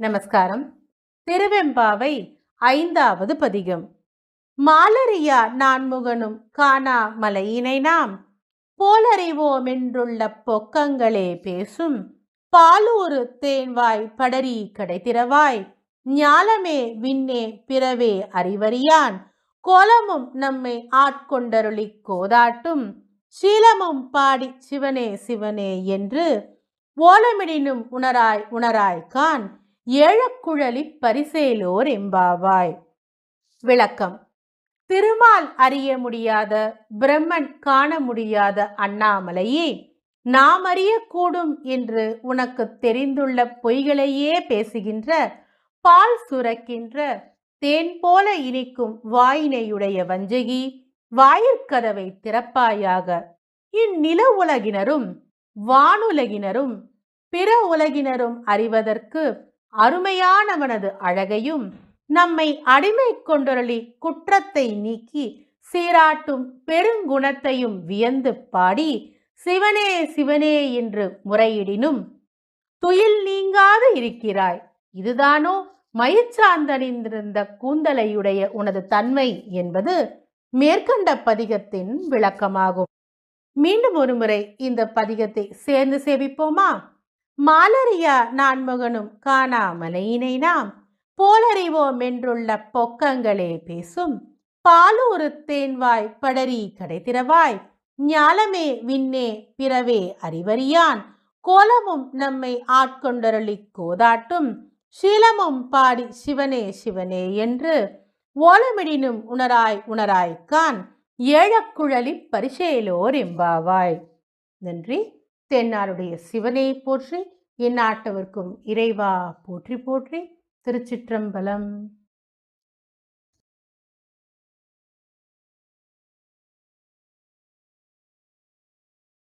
நமஸ்காரம். திருவெம்பாவை 5வது பதிகம். மாலரியா நான்முகனும் காணா மலையினை நாம் போலறிவோமென்றுள்ள பொக்கங்களே பேசும் பாலூரு தேன்வாய் படரி கடைத்திரவாய் ஞாலமே விண்ணே பிறவே அறிவறியான் கோலமும் நம்மை ஆட்கொண்டருளிக் கோதாட்டும் சீலமும் பாடி சிவனே சிவனே என்று ஓலமிடினும் உணராய் உணராய்கான் ஏழக்குழலி பரிசேலோர் எம்பாவாய். விளக்கம். திருமால் அறிய முடியாத, பிரம்மன் காண முடியாத அண்ணாமலையே, நாம் அறியக்கூடும் என்று உனக்கு தெரிந்துள்ள பொய்களையே பேசுகின்ற, பால் சுரக்கின்ற, தேன் போல இனிக்கும் வாயினையுடைய வஞ்சகி, வாயிற்கதவை திறப்பாயாக. இந்நில உலகினரும் வானுலகினரும் பிற உலகினரும் அறிவதற்கு அருமையானவனது அழகையும் நம்மை அடிமை கொண்டொருளி குற்றத்தை நீக்கி சீராட்டும் பெருங்குணத்தையும் வியந்து பாடி சிவனே சிவனே என்று முறையிடினும் துயில் நீங்காது இருக்கிறாய். இதுதானோ மயிர்ச்சார்ந்தணிந்திருந்த கூந்தலையுடைய உனது தன்மை என்பது மேற்கண்ட பதிகத்தின் விளக்கமாகும். மீண்டும் ஒரு முறை இந்த பதிகத்தை சேர்ந்து சேவிப்போமா? மாலரியா நான்முகனும் காணா மலையினை நாம் போலறிவோம் என்றுள்ள பொக்கங்களே பேசும் பாலூரு தேன்வாய் படரி கடைத்திரவாய் ஞாலமே விண்ணே பிறவே அறிவறியான் கோலமும் நம்மை ஆட்கொண்டருளிக் கோதாட்டும் சீலமும் பாடி சிவனே சிவனே என்று ஓலமிடினும் உணராய் உணராய்கான் ஏழக்குழலி பரிசேலோர் எம்பாவாய். நன்றி. தென்னாருடைய சிவனை போற்றி, எந்நாட்டவர்க்கும் இறைவா போற்றி போற்றி. திருச்சிற்றம்பலம்.